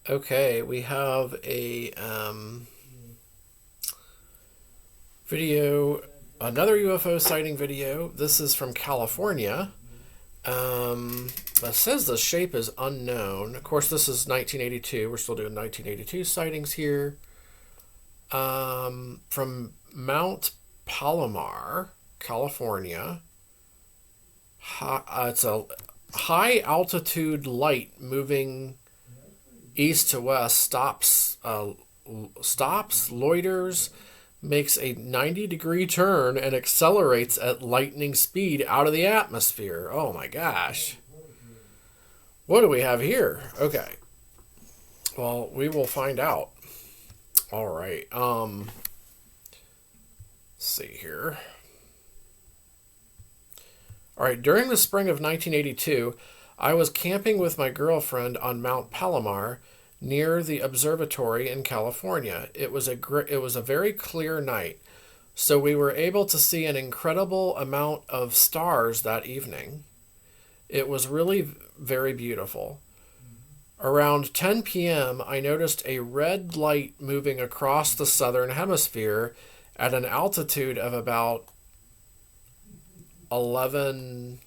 Okay, we have a video, another UFO sighting video. This is from California. It says the shape is unknown. Of course, this is 1982. We're still doing 1982 sightings here. From Mount Palomar, California. It's a high altitude light moving east to west. Stops, loiters, makes a 90-degree turn, and accelerates at lightning speed out of the atmosphere. Oh my gosh. What do we have here? Okay. Well, we will find out. All right. Let's see here. All right. During the spring of 1982, I was camping with my girlfriend on Mount Palomar near the observatory in California. It was a very clear night, so we were able to see an incredible amount of stars that evening. It was really very beautiful. Around 10 p.m., I noticed a red light moving across the southern hemisphere at an altitude of about 11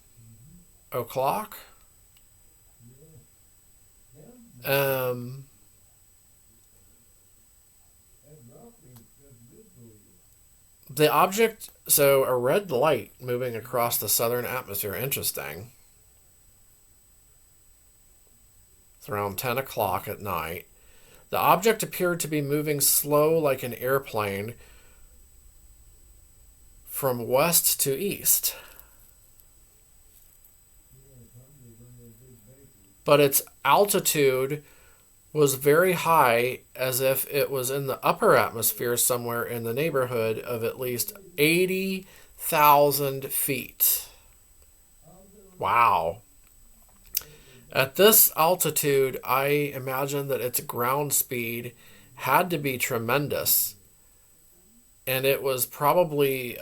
o'clock. Um, the object, so a red light moving across the southern atmosphere. Interesting. It's around 10 o'clock at night. The object appeared to be moving slow like an airplane from west to east. But its altitude was very high, as if it was in the upper atmosphere somewhere in the neighborhood of at least 80,000 feet. Wow. At this altitude, I imagine that its ground speed had to be tremendous, and it was probably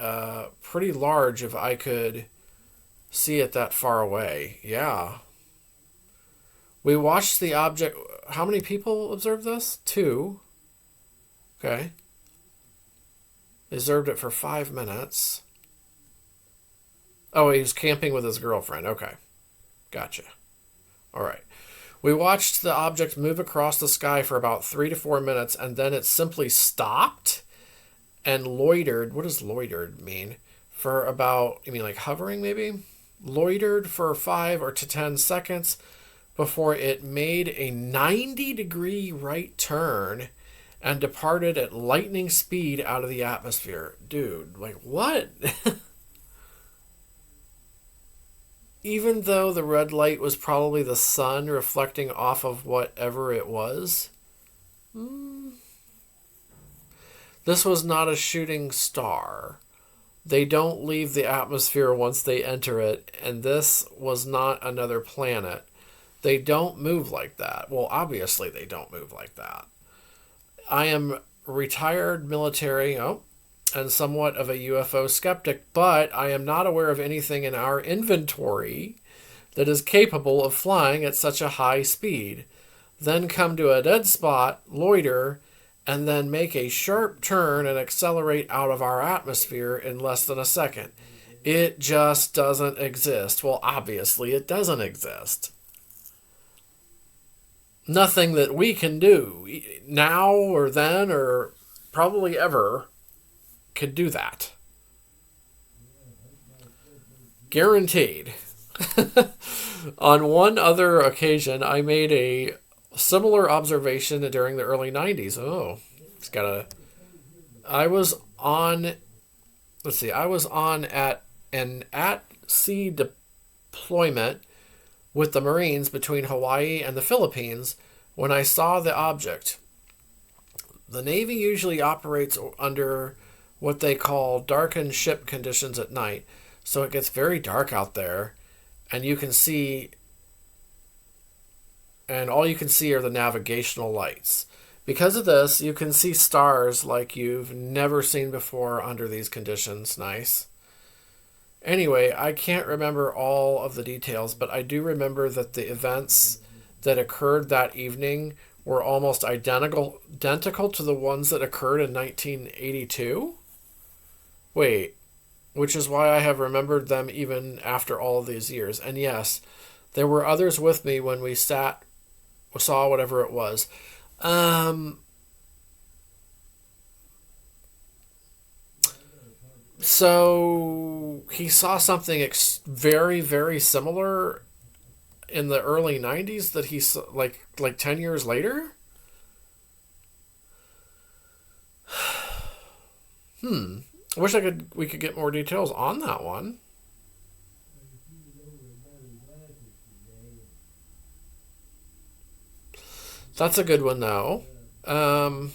pretty large if I could see it that far away. Yeah. We watched the object. How many people observed this? Two. Okay. They observed it for 5 minutes. Oh, he was camping with his girlfriend. Okay. Gotcha. All right. We watched the object move across the sky for about 3 to 4 minutes, and then it simply stopped and loitered. What does loitered mean? For about, you mean like hovering maybe? Loitered for 5 to 10 seconds before it made a 90-degree right turn and departed at lightning speed out of the atmosphere. Dude, like what? Even though the red light was probably the sun reflecting off of whatever it was, this was not a shooting star. They don't leave the atmosphere once they enter it, and this was not another planet. They don't move like that. Well, obviously they don't move like that. I am retired military, and somewhat of a UFO skeptic, but I am not aware of anything in our inventory that is capable of flying at such a high speed, then come to a dead spot, loiter, and then make a sharp turn and accelerate out of our atmosphere in less than a second. It just doesn't exist. Well, obviously it doesn't exist. Nothing that we can do now or then or probably ever could do that. Guaranteed. On one other occasion, I made a similar observation during the early 90s. Oh, it's got a. I was on. Let's see. I was on at an at sea deployment with the Marines between Hawaii and the Philippines when I saw the object. The Navy usually operates under what they call darkened ship conditions at night, so it gets very dark out there, and you can see, and all you can see are the navigational lights. Because of this, you can see stars like you've never seen before under these conditions. Nice. Anyway, I can't remember all of the details, but I do remember that the events that occurred that evening were almost identical to the ones that occurred in 1982. Wait, which is why I have remembered them even after all of these years. And yes, there were others with me when we saw whatever it was. Um, so he saw something very, very similar in the early 90s that he saw, like 10 years later. Hmm. I wish we could get more details on that one. That's a good one though. Um,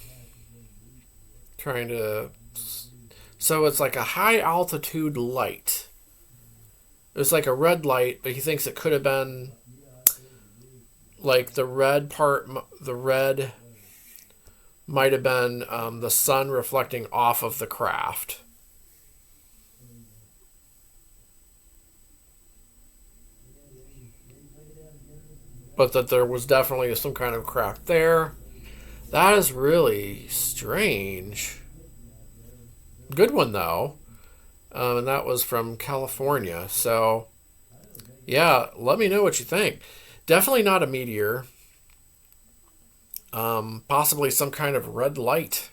trying to. So it's like a high altitude light. It's like a red light, but he thinks it could have been like the red part. The red might have been the sun reflecting off of the craft. But that there was definitely some kind of craft there. That is really strange. Good one though, and that was from California. So yeah, let me know what you think. Definitely not a meteor. Possibly some kind of red light.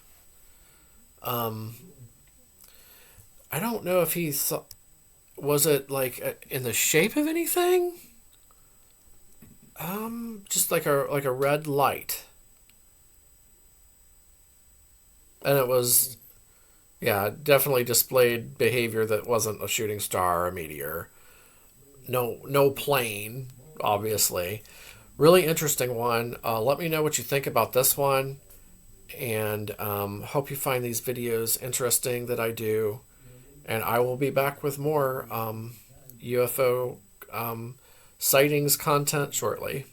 Um, I don't know if he saw. Was it like in the shape of anything? Just like a red light, and it was, yeah, definitely displayed behavior that wasn't a shooting star or a meteor. No plane, obviously. Really interesting one. Let me know what you think about this one, and hope you find these videos interesting that I do. And I will be back with more UFO sightings content shortly.